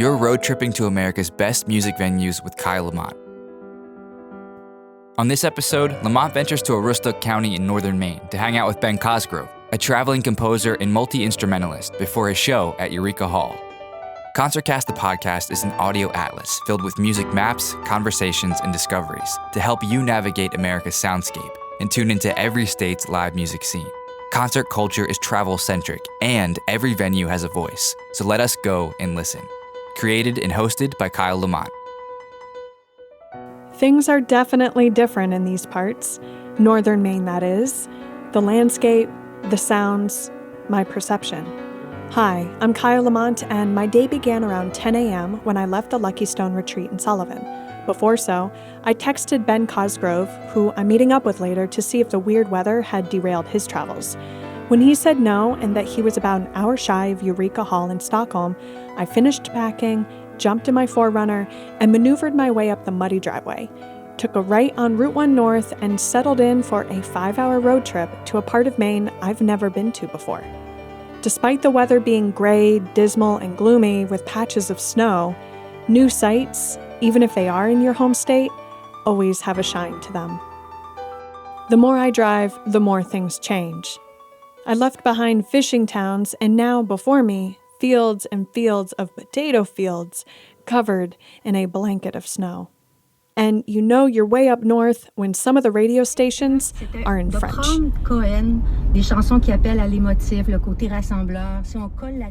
You're road tripping to America's best music venues with Kyle Lamont. On this episode, Lamont ventures to Aroostook County in Northern Maine to hang out with Ben Cosgrove, a traveling composer and multi-instrumentalist, before his show at Eureka Hall. Concertcast the podcast is an audio atlas filled with music maps, conversations, and discoveries to help you navigate America's soundscape and tune into every state's live music scene. Concert culture is travel-centric, and every venue has a voice, so let us go and listen. Created and hosted by Kyle Lamont. Things are definitely different in these parts. Northern Maine, that is. The landscape, the sounds, my perception. Hi, I'm Kyle Lamont, and my day began around 10 a.m. when I left the Lucky Stone Retreat in Sullivan. Before so, I texted Ben Cosgrove, who I'm meeting up with later, to see if the weird weather had derailed his travels. When he said no and that he was about an hour shy of Eureka Hall in Stockholm, I finished packing, jumped in my 4Runner, and maneuvered my way up the muddy driveway. Took a right on Route 1 North and settled in for a 5-hour road trip to a part of Maine I've never been to before. Despite the weather being gray, dismal, and gloomy with patches of snow, new sights, even if they are in your home state, always have a shine to them. The more I drive, the more things change. I left behind fishing towns, and now before me, fields and fields of potato fields covered in a blanket of snow. And you know you're way up north when some of the radio stations are in French.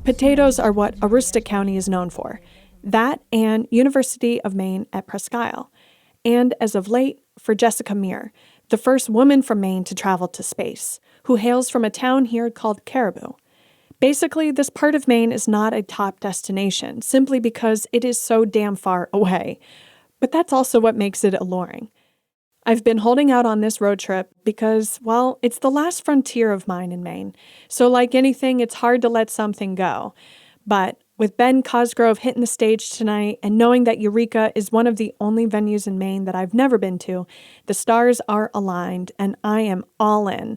Potatoes are what Aroostook County is known for. That and University of Maine at Presque Isle. And as of late, for Jessica Meir, the first woman from Maine to travel to space, who hails from a town here called Caribou. Basically, this part of Maine is not a top destination, simply because it is so damn far away. But that's also what makes it alluring. I've been holding out on this road trip because, well, it's the last frontier of mine in Maine. So like anything, it's hard to let something go. But with Ben Cosgrove hitting the stage tonight and knowing that Eureka is one of the only venues in Maine that I've never been to, the stars are aligned and I am all in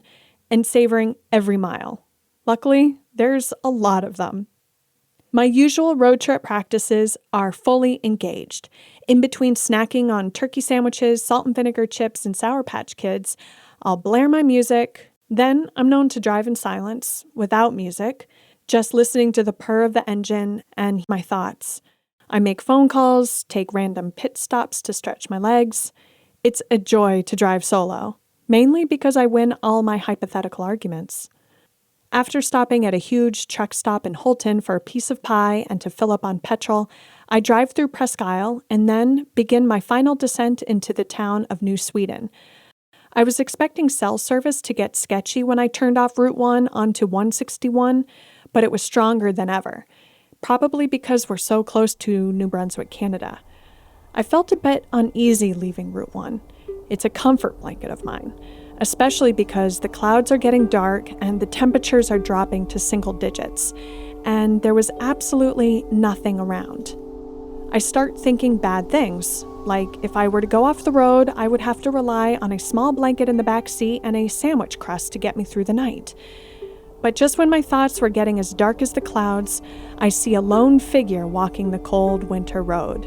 and savoring every mile. Luckily, there's a lot of them. My usual road trip practices are fully engaged. In between snacking on turkey sandwiches, salt and vinegar chips, and Sour Patch Kids, I'll blare my music. Then I'm known to drive in silence, without music, just listening to the purr of the engine and my thoughts. I make phone calls, take random pit stops to stretch my legs. It's a joy to drive solo, mainly because I win all my hypothetical arguments. After stopping at a huge truck stop in Holton for a piece of pie and to fill up on petrol, I drive through Presque Isle and then begin my final descent into the town of New Sweden. I was expecting cell service to get sketchy when I turned off Route 1 onto 161, but it was stronger than ever, probably because we're so close to New Brunswick, Canada. I felt a bit uneasy leaving Route 1. It's a comfort blanket of mine, especially because the clouds are getting dark and the temperatures are dropping to single digits, and there was absolutely nothing around. I start thinking bad things, like if I were to go off the road, I would have to rely on a small blanket in the back seat and a sandwich crust to get me through the night. But just when my thoughts were getting as dark as the clouds, I see a lone figure walking the cold winter road,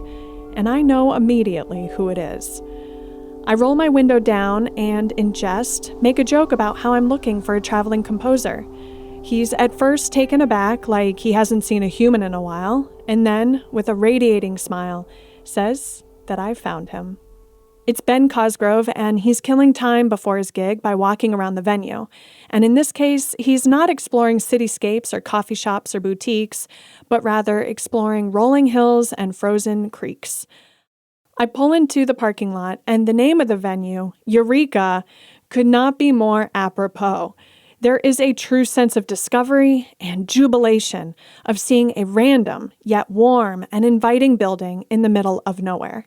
and I know immediately who it is. I roll my window down and, in jest, make a joke about how I'm looking for a traveling composer. He's at first taken aback, like he hasn't seen a human in a while, and then, with a radiating smile, says that I've found him. It's Ben Cosgrove, and he's killing time before his gig by walking around the venue. And in this case, he's not exploring cityscapes or coffee shops or boutiques, but rather exploring rolling hills and frozen creeks. I pull into the parking lot, and the name of the venue, Eureka, could not be more apropos. There is a true sense of discovery and jubilation of seeing a random, yet warm and inviting building in the middle of nowhere.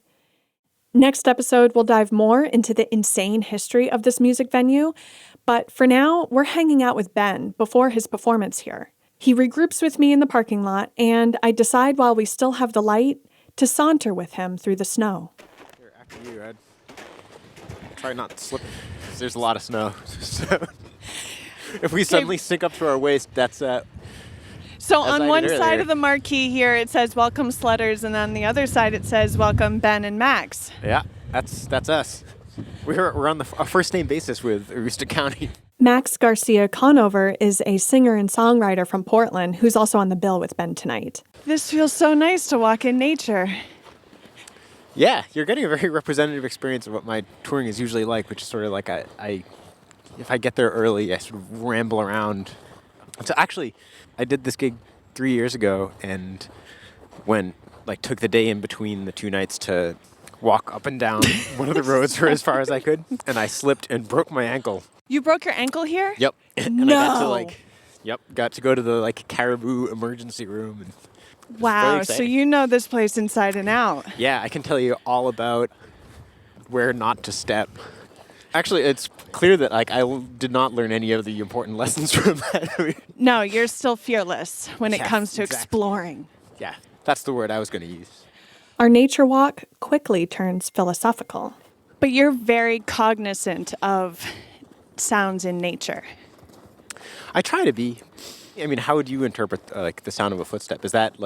Next episode, we'll dive more into the insane history of this music venue, but for now, we're hanging out with Ben before his performance here. He regroups with me in the parking lot, and I decide while we still have the light to saunter with him through the snow. Here, after you, Ed. Try not to slip, because there's a lot of snow. So if we suddenly sink up to our waist, that's So as on I one did side earlier. of the marquee here, it says welcome sledders, and on the other side it says welcome Ben and Max. Yeah, that's us. We're on a first name basis with Eureka County. Max Garcia Conover is a singer and songwriter from Portland who's also on the bill with Ben tonight. This feels so nice to walk in nature. Yeah, you're getting a very representative experience of what my touring is usually like, which is sort of like if I get there early, I sort of ramble around. So actually, I did this gig 3 years ago, and took the day in between the two nights to walk up and down one of the roads for as far as I could, and I slipped and broke my ankle. You broke your ankle here? Yep. And No. I got to go to the Caribou emergency room. And it was very Wow, so exciting. you know this place inside and out. Yeah, I can tell you all about where not to step. Actually, it's clear that I did not learn any of the important lessons from that. No, you're still fearless when it Yeah, comes to exactly. exploring. Yeah, that's the word I was going to use. Our nature walk quickly turns philosophical. But you're very cognizant of sounds in nature. I try to be. I mean, how would you interpret the sound of a footstep? Is that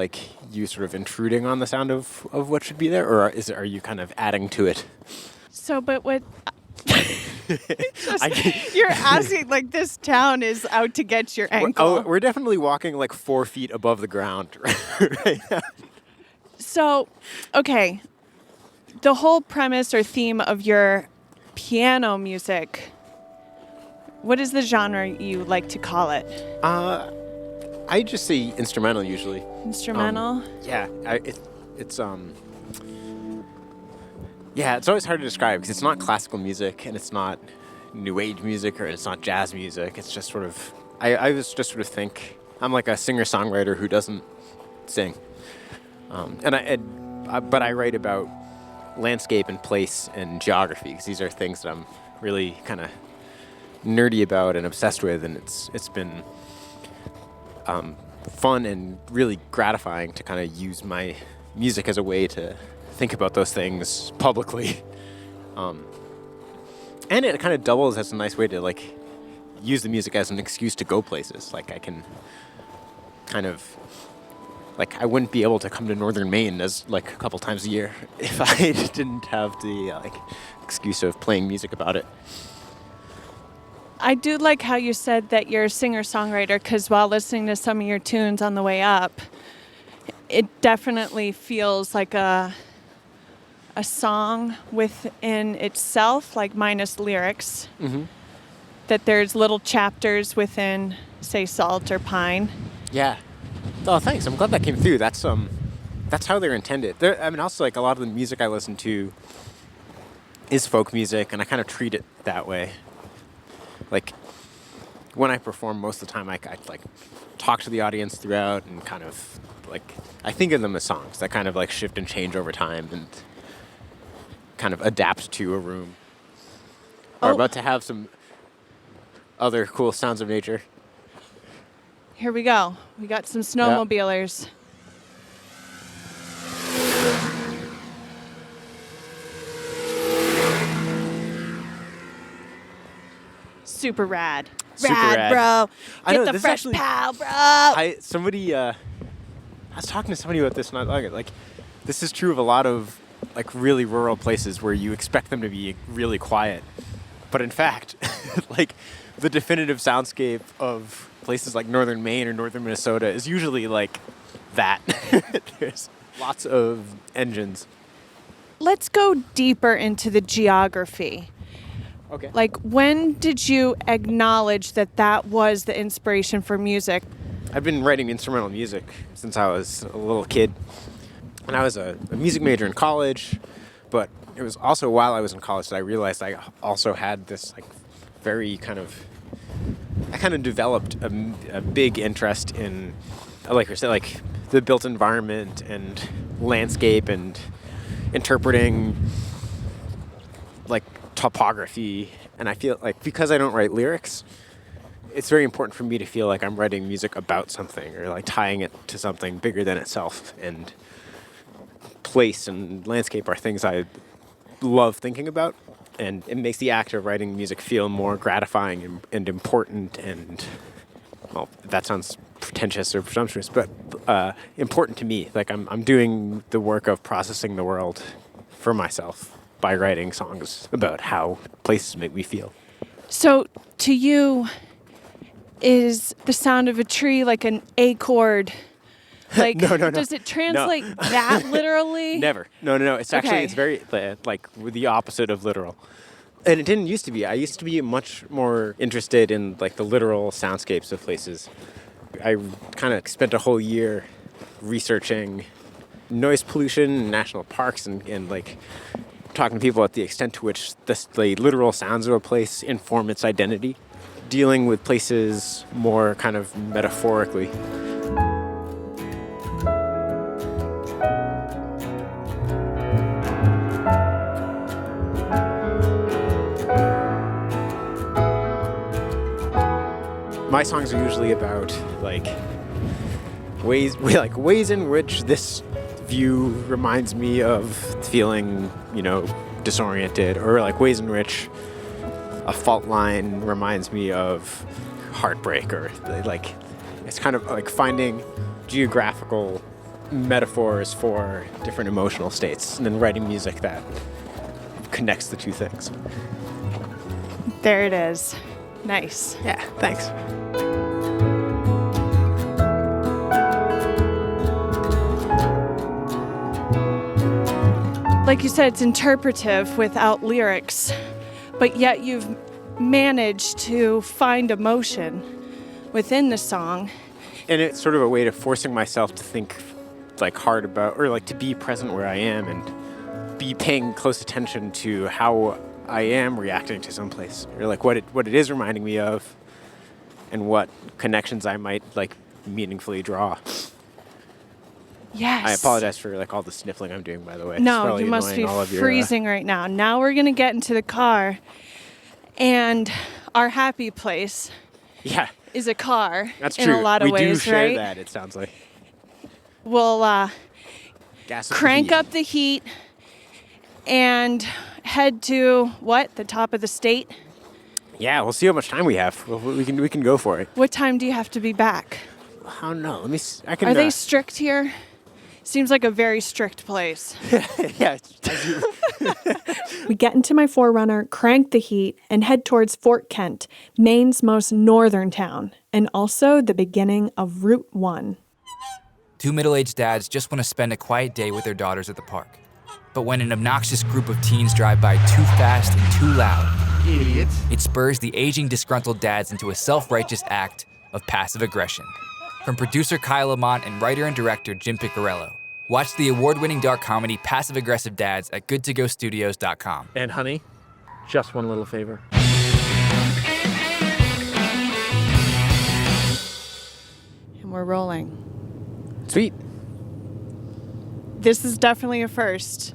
you sort of intruding on the sound of what should be there, or are you kind of adding to it? So, but what... You're asking like this town is out to get your ankle. We're definitely walking 4 feet above the ground right now. So, okay, the whole premise or theme of your piano music, what is the genre you like to call it? I just say instrumental usually. Instrumental? Yeah, it's always hard to describe because it's not classical music and it's not new age music or it's not jazz music. It's just sort of, I was just sort of think, I'm like a singer-songwriter who doesn't sing. But I write about landscape and place and geography because these are things that I'm really kind of nerdy about and obsessed with, and it's been fun and really gratifying to kind of use my music as a way to think about those things publicly. And it kind of doubles as a nice way to use the music as an excuse to go places. I can kind of I wouldn't be able to come to Northern Maine as a couple times a year if I didn't have the excuse of playing music about it. I do like how you said that you're a singer-songwriter because while listening to some of your tunes on the way up, it definitely feels like a song within itself, minus lyrics. Mm-hmm. That there's little chapters within, say, Salt or Pine. Yeah. Oh, thanks. I'm glad that came through. That's how they're intended. Also a lot of the music I listen to is folk music, and I kind of treat it that way. When I perform, most of the time I talk to the audience throughout and kind of I think of them as songs that kind of shift and change over time and kind of adapt to a room. We're about to have some other cool sounds of nature. Here we go. We got some snowmobilers. Super rad. Super rad. Bro. I Get know, the this fresh actually- pow, bro. I was talking to somebody about this not long ago. This is true of a lot of really rural places where you expect them to be really quiet. But in fact, the definitive soundscape of places like Northern Maine or Northern Minnesota is usually that. There's lots of engines. Let's go deeper into the geography. Okay. When did you acknowledge that was the inspiration for music? I've been writing instrumental music since I was a little kid. And I was a music major in college, but it was also while I was in college that I realized I also had this very I kind of developed a big interest in, like I said, the built environment and landscape and interpreting topography. And I feel because I don't write lyrics, it's very important for me to feel I'm writing music about something or tying it to something bigger than itself. And place and landscape are things I love thinking about, and it makes the act of writing music feel more gratifying and important, and well, that sounds pretentious or presumptuous, but important to me. Like I'm doing the work of processing the world for myself by writing songs about how places make me feel. So to you, is the sound of a tree like an A chord? Like, No. Does it translate that literally? Never. No. It's actually, Okay. it's very, like, the opposite of literal. And it didn't used to be. I used to be much more interested in, like, the literal soundscapes of places. I kind of spent a whole year researching noise pollution in national parks and like, talking to people at the extent to which the literal sounds of a place inform its identity. Dealing with places more kind of metaphorically. My songs are usually about like ways in which this view reminds me of feeling, disoriented, or like ways in which a fault line reminds me of heartbreak, or like it's kind of like finding geographical metaphors for different emotional states and then writing music that connects the two things. There it is. Nice. Yeah, thanks. Like you said, it's interpretive without lyrics, but yet you've managed to find emotion within the song. And it's sort of a way to forcing myself to think like hard about, or like to be present where I am and be paying close attention to how I am reacting to someplace, or like what it is reminding me of, and what connections I might like meaningfully draw. Yes. I apologize for like all the sniffling I'm doing, by the way. It's No, probably you must be annoying all of your, freezing right now. Now we're going to get into the car, and our happy place Yeah, is a car. that's in true. a lot of we ways, do share right? that, it sounds like. We'll Gas up the crank heat. up the heat and head to what? The top of the state? Yeah, we'll see how much time we have. We can go for it. What time do you have to be back? I don't know. Let me. I can. Are they strict here? Seems like a very strict place. Yeah. We get into my 4Runner, crank the heat, and head towards Fort Kent, Maine's most northern town, and also the beginning of Route 1. Two middle-aged dads just want to spend a quiet day with their daughters at the park. But when an obnoxious group of teens drive by too fast and too loud, Idiots. it spurs the aging, disgruntled dads into a self-righteous act of passive aggression. From producer Kyle Lamont and writer and director Jim Piccarello, watch the award-winning dark comedy Passive Aggressive Dads at goodtogostudios.com. And honey, just one little favor. And we're rolling. Sweet. This is definitely a first.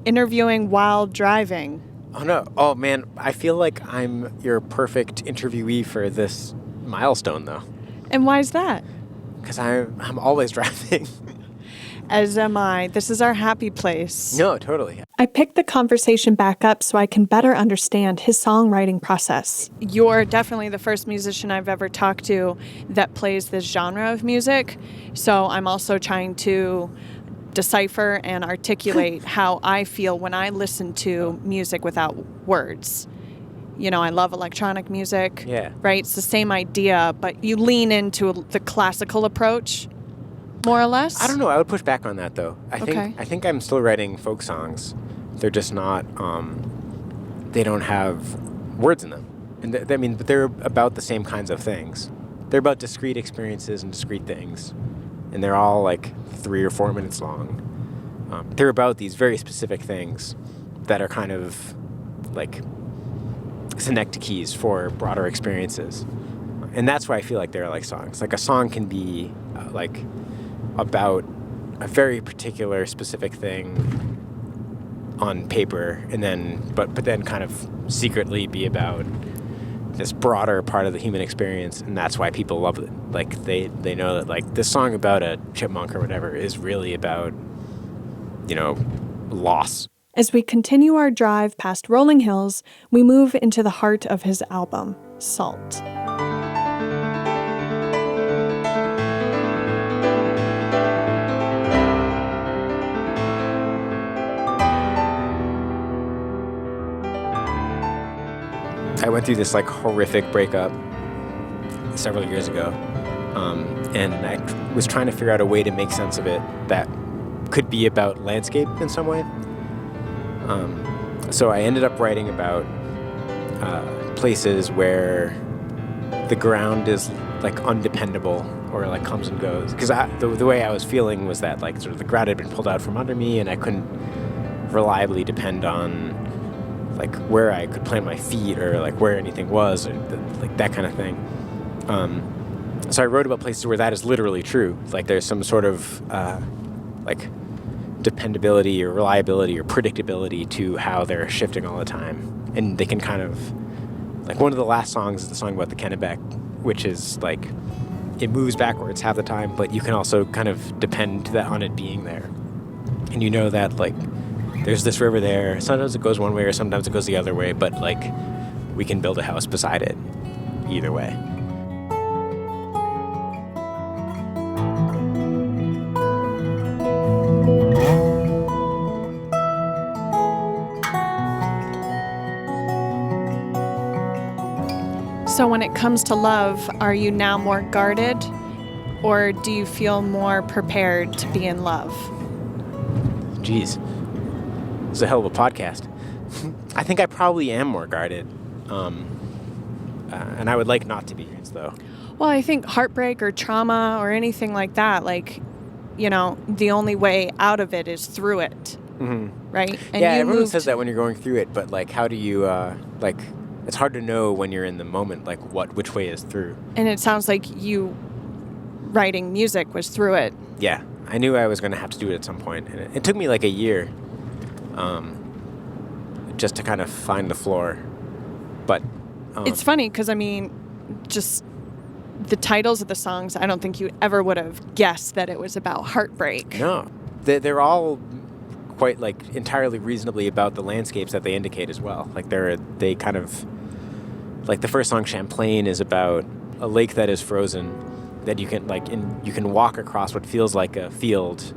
Interviewing while driving. Oh no. Oh man, I feel like I'm your perfect interviewee for this milestone though. And why is that? Because I'm always driving. As am I. This is our happy place. No, totally. I picked the conversation back up so I can better understand his songwriting process. You're definitely the first musician I've ever talked to that plays this genre of music. So I'm also trying to decipher and articulate how I feel when I listen to music without words. You know, I love electronic music. Yeah. Right? It's the same idea, but you lean into the classical approach, more or less. I don't know. I would push back on that though. I Okay. think I'm still writing folk songs. They're just not. They don't have words in them, and but they're about the same kinds of things. They're about discrete experiences and discrete things, and they're all like 3 or 4 minutes long. They're about these very specific things that are kind of like synecdoches for broader experiences, and that's why I feel like they're like songs. Like a song can be like about a very particular specific thing on paper, and then but then kind of secretly be about this broader part of the human experience, and that's why people love it. Like they know that like this song about a chipmunk or whatever is really about, loss. As we continue our drive past rolling hills, we move into the heart of his album, Salt. went through this like horrific breakup several years ago, and I was trying to figure out a way to make sense of it that could be about landscape in some way. So I ended up writing about places where the ground is like undependable or like comes and goes. Because the way I was feeling was that like sort of the ground had been pulled out from under me, and I couldn't reliably depend on like where I could plant my feet or like where anything was, or like that kind of thing. So I wrote about places where that is literally true. Like there's some sort of like dependability or reliability or predictability to how they're shifting all the time. And they can kind of, like one of the last songs is the song about the Kennebec, which is like, it moves backwards half the time, but you can also kind of depend on it being there. And you know that like, there's this river there, sometimes it goes one way or sometimes it goes the other way, but like, we can build a house beside it either way. So when it comes to love, are you now more guarded, or do you feel more prepared to be in love? Jeez, it's a hell of a podcast. I think I probably am more guarded, and I would like not to be, though. Well, I think heartbreak or trauma or anything like that, like, you know, the only way out of it is through it, right? And yeah, everyone says that when you're going through it, but like, how do you, like, it's hard to know when you're in the moment, like which way is through. And it sounds like you writing music was through it. Yeah, I knew I was going to have to do it at some point, and it took me like a year, just to kind of find the floor. But it's funny because I mean, just the titles of the songs, I don't think you ever would have guessed that it was about heartbreak. No, they're all quite like entirely reasonably about the landscapes that they indicate as well. Like they kind of, like the first song Champlain is about a lake that is frozen, that you can like you can walk across what feels like a field,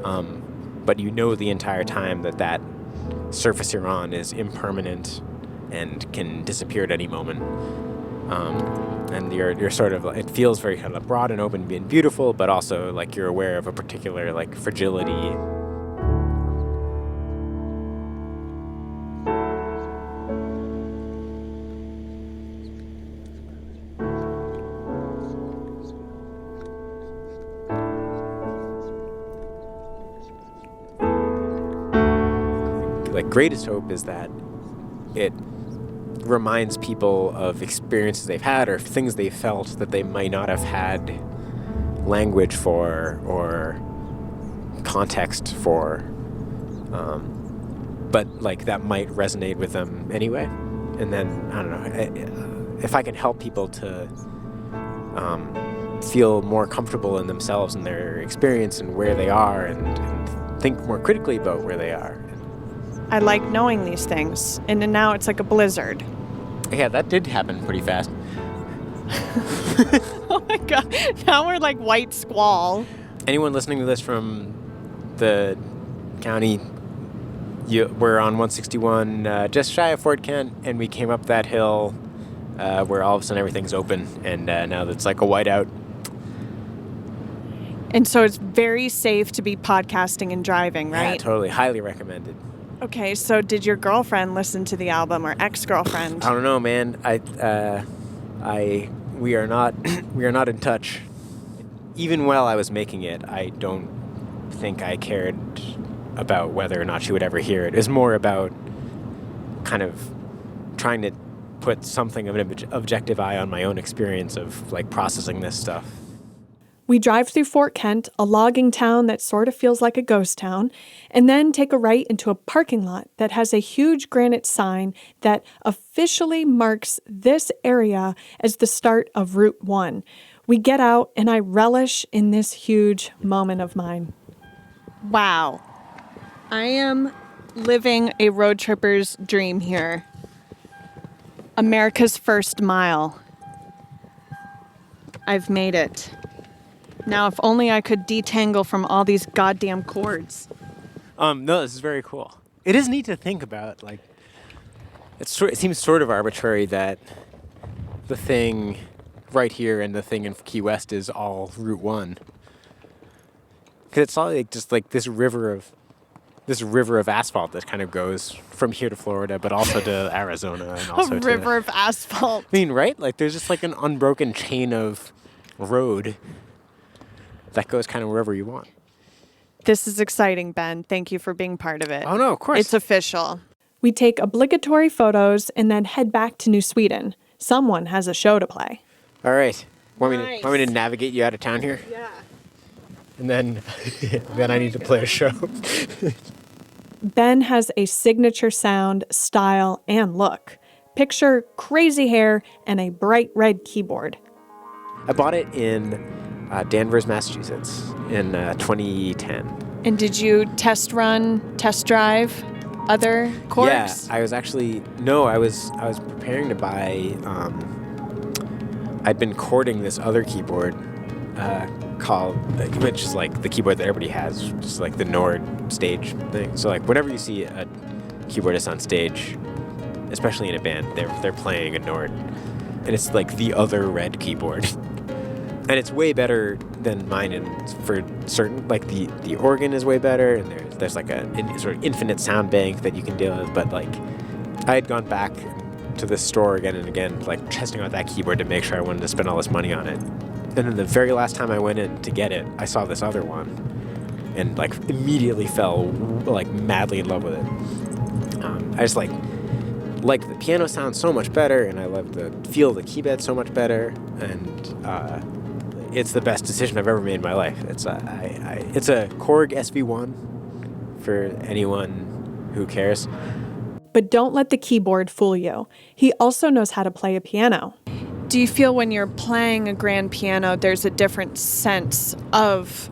but you know the entire time that surface you're on is impermanent and can disappear at any moment. And you're sort of, it feels very kind of broad and open and beautiful, but also like you're aware of a particular like fragility. Like Greatest Hope is that it reminds people of experiences they've had or things they felt that they might not have had language for or context for, but like that might resonate with them anyway. And then, I don't know, if I can help people to feel more comfortable in themselves and their experience and where they are and think more critically about where they are. I like knowing these things, and then now it's like a blizzard. Yeah, that did happen pretty fast. Oh my God, now we're like white squall. Anyone listening to this from the county, we're on 161, just shy of Fort Kent, and we came up that hill where all of a sudden everything's open, and now it's like a whiteout. And so it's very safe to be podcasting and driving, right? Yeah, totally. Highly recommended. Okay, so did your girlfriend listen to the album, or ex-girlfriend? I don't know, man. We are not in touch. Even while I was making it, I don't think I cared about whether or not she would ever hear it. It was more about kind of trying to put something of an objective eye on my own experience of like processing this stuff. We drive through Fort Kent, a logging town that sort of feels like a ghost town, and then take a right into a parking lot that has a huge granite sign that officially marks this area as the start of Route 1. We get out, and I relish in this huge moment of mine. Wow. I am living a road tripper's dream here. America's first mile. I've made it. Now, if only I could detangle from all these goddamn cords. No, this is very cool. It is neat to think about, like, it seems sort of arbitrary that the thing right here and the thing in Key West is all Route 1. Because it's all like just like this river of asphalt that kind of goes from here to Florida, but also to Arizona and also A river of asphalt. I mean, right? Like there's just like an unbroken chain of road that goes kind of wherever you want. This is exciting, Ben. Thank you for being part of it. Oh no, of course. It's official. We take obligatory photos and then head back to New Sweden. Someone has a show to play. All right. Want Nice. me to navigate you out of town here? Yeah. And then I need to play a show. Ben has a signature sound, style, and look. Picture crazy hair and a bright red keyboard. I bought it in Danvers, Massachusetts in 2010. And did you test drive other chords? Yeah, I was preparing to buy, I'd been chording this other keyboard which is like the keyboard that everybody has, just like the Nord stage thing. So like whenever you see a keyboardist on stage, especially in a band, they're playing a Nord, and it's like the other red keyboard. And it's way better than mine, and for certain, like the organ is way better, and there's like a sort of infinite sound bank that you can deal with. But like I had gone back to the store again and again, like testing out that keyboard to make sure I wanted to spend all this money on it. And then the very last time I went in to get it, I saw this other one and like immediately fell like madly in love with it. I just like the piano sound so much better, and I love the feel of the key bed so much better, and it's the best decision I've ever made in my life. It's a Korg SV1 for anyone who cares. But don't let the keyboard fool you. He also knows how to play a piano. Do you feel when you're playing a grand piano, there's a different sense of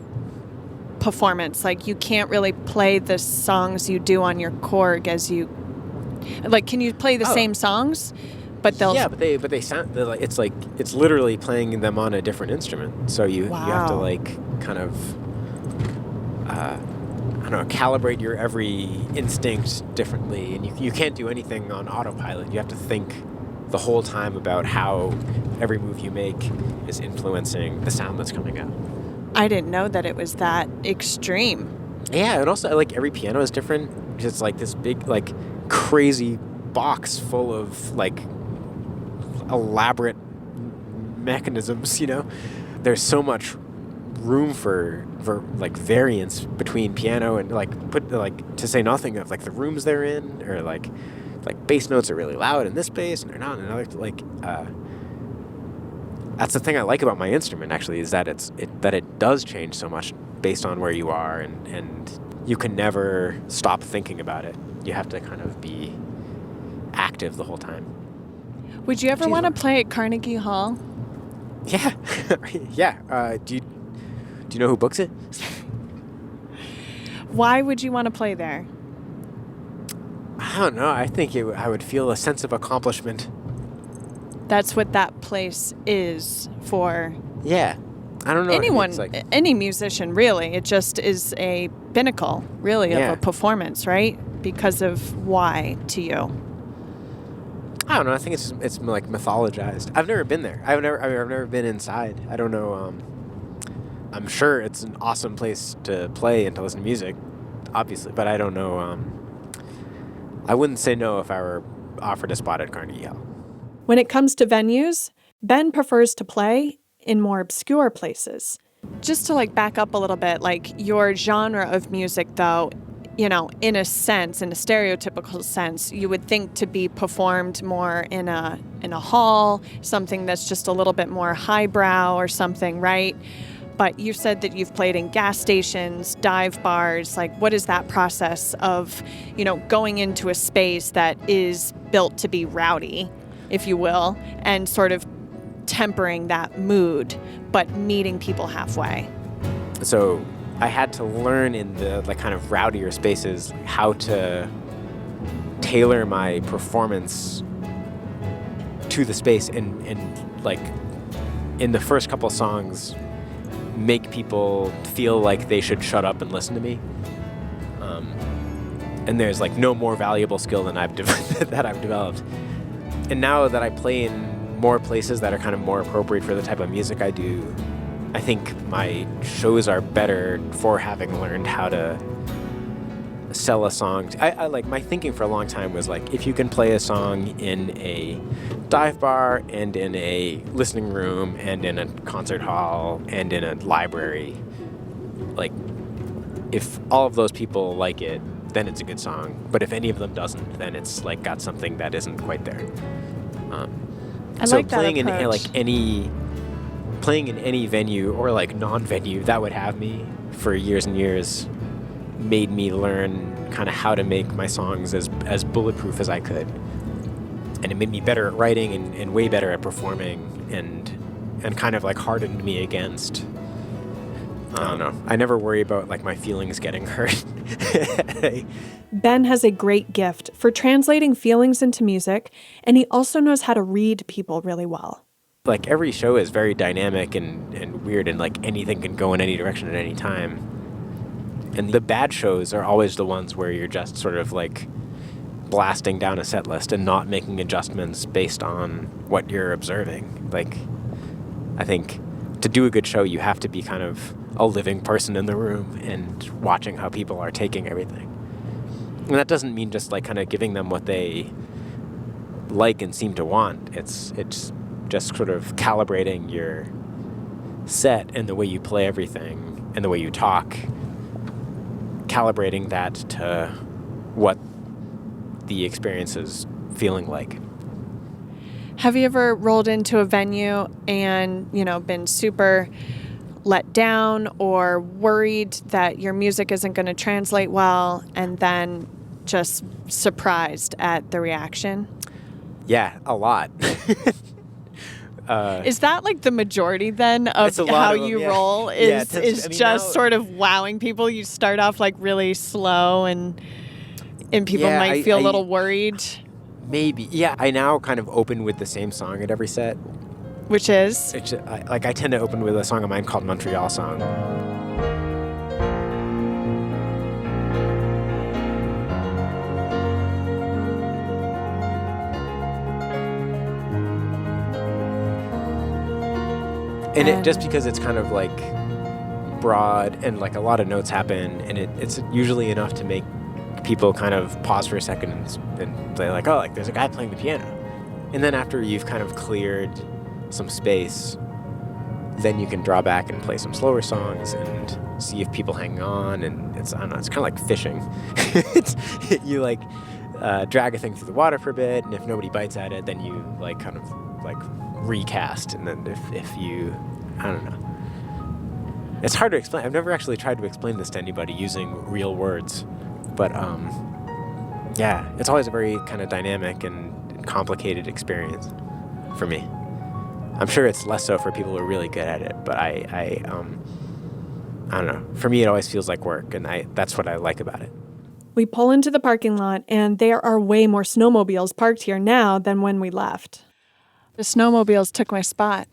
performance? Like you can't really play the songs you do on your Korg as you... Like, can you play the same songs? But they'll... Yeah, but they sound... Like, it's literally playing them on a different instrument. So you have to like kind of... I don't know, calibrate your every instinct differently. And you can't do anything on autopilot. You have to think the whole time about how every move you make is influencing the sound that's coming out. I didn't know that it was that extreme. Yeah, and also like every piano is different. It's like this big, like crazy box full of like elaborate mechanisms, you know? There's so much room for like variance between piano and to say nothing of like the rooms they're in, or like bass notes are really loud in this bass and they're not in another. That's the thing I like about my instrument, actually, is that it does change so much based on where you are, and you can never stop thinking about it. You have to kind of be active the whole time. Would you ever want to play at Carnegie Hall? Yeah. Yeah. Do you know who books it? Why would you want to play there? I don't know. I think I would feel a sense of accomplishment. That's what that place is for. Yeah. I don't know. Anyone, any musician, really. It just is a pinnacle, really, of a performance, right? Because of why to you? I don't know. I think it's like mythologized. I've never been there. I've never been inside. I don't know. I'm sure it's an awesome place to play and to listen to music, obviously, but I don't know. I wouldn't say no if I were offered a spot at Carnegie Hall. When it comes to venues, Ben prefers to play in more obscure places. Just to like back up a little bit, like your genre of music, though, you know, in a sense, in a stereotypical sense, you would think to be performed more in a hall, something that's just a little bit more highbrow or something, right? But you said that you've played in gas stations, dive bars. Like, what is that process of, you know, going into a space that is built to be rowdy, if you will, and sort of tempering that mood, but meeting people halfway? So I had to learn in the like kind of rowdier spaces how to tailor my performance to the space, and like in the first couple songs make people feel like they should shut up and listen to me. And there's like no more valuable skill than that I've developed. And now that I play in more places that are kind of more appropriate for the type of music I do, I think my shows are better for having learned how to sell a song. I like, my thinking for a long time was like, if you can play a song in a dive bar and in a listening room and in a concert hall and in a library, like, if all of those people like it, then it's a good song. But if any of them doesn't, then it's like got something that isn't quite there. I so like that playing approach. playing in any venue or like non-venue that would have me for years and years made me learn kind of how to make my songs as bulletproof as I could. And it made me better at writing and way better at performing and kind of like hardened me against, I don't know. I never worry about like my feelings getting hurt. Ben has a great gift for translating feelings into music, and he also knows how to read people really well. Like every show is very dynamic and weird, and like anything can go in any direction at any time. And the bad shows are always the ones where you're just sort of like blasting down a set list and not making adjustments based on what you're observing. Like, I think to do a good show, you have to be kind of a living person in the room and watching how people are taking everything. And that doesn't mean just like kind of giving them what they like and seem to want. It's just sort of calibrating your set and the way you play everything and the way you talk, calibrating that to what the experience is feeling like. Have you ever rolled into a venue and, been super let down or worried that your music isn't going to translate well, and then just surprised at the reaction? Yeah, a lot. Is that like the majority then of how you roll? Now, sort of wowing people? You start off like really slow and people might feel a little worried? Maybe. Yeah, I now kind of open with the same song at every set. Which is? I tend to open with a song of mine called Montreal Song. And it just because it's kind of like broad and like a lot of notes happen, and it's usually enough to make people kind of pause for a second and they're like, oh, like there's a guy playing the piano. And then after you've kind of cleared some space, then you can draw back and play some slower songs and see if people hang on. And it's, I don't know, it's kind of like fishing. You like drag a thing through the water for a bit, and if nobody bites at it, then you like kind of like recast. And then if you, I don't know. It's hard to explain. I've never actually tried to explain this to anybody using real words. But yeah, it's always a very kind of dynamic and complicated experience for me. I'm sure it's less so for people who are really good at it, but I don't know. For me, it always feels like work, and that's what I like about it. We pull into the parking lot, and there are way more snowmobiles parked here now than when we left. The snowmobiles took my spot.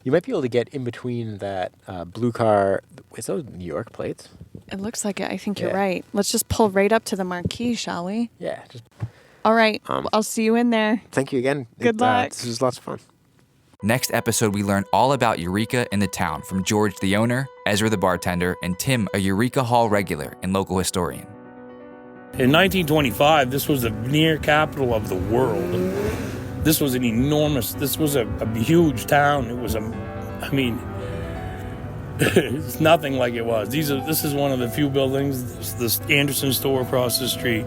You might be able to get in between that blue car. Is those New York plates? It looks like it. I think you're right. Let's just pull right up to the marquee, shall we? Yeah. All right. I'll see you in there. Thank you again. Good luck. This was lots of fun. Next episode, we learn all about Eureka and the town from George, the owner, Ezra, the bartender, and Tim, a Eureka Hall regular and local historian. In 1925, this was the near capital of the world. This was a huge town. It was it's nothing like it was. This is one of the few buildings, this Anderson store across the street,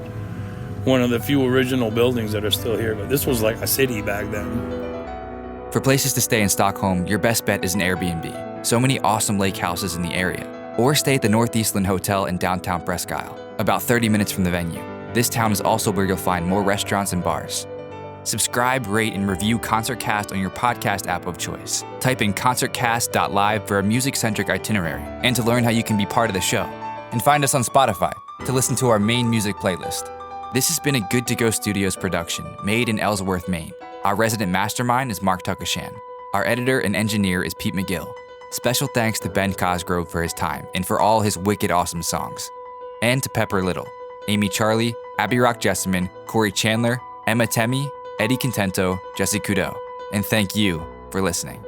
one of the few original buildings that are still here. But this was like a city back then. For places to stay in Stockholm, your best bet is an Airbnb. So many awesome lake houses in the area. Or stay at the Northeastland Hotel in downtown Presque Isle, about 30 minutes from the venue. This town is also where you'll find more restaurants and bars. Subscribe, rate, and review ConcertCast on your podcast app of choice. Type in concertcast.live for a music-centric itinerary and to learn how you can be part of the show. And find us on Spotify to listen to our main music playlist. This has been a Good To Go Studios production, made in Ellsworth, Maine. Our resident mastermind is Mark Tuckashan. Our editor and engineer is Pete McGill. Special thanks to Ben Cosgrove for his time and for all his wicked awesome songs. And to Pepper Little. Amy Charlie, Abby Rock Jessamine, Corey Chandler, Emma Temme, Eddie Contento, Jesse Kudo. And thank you for listening.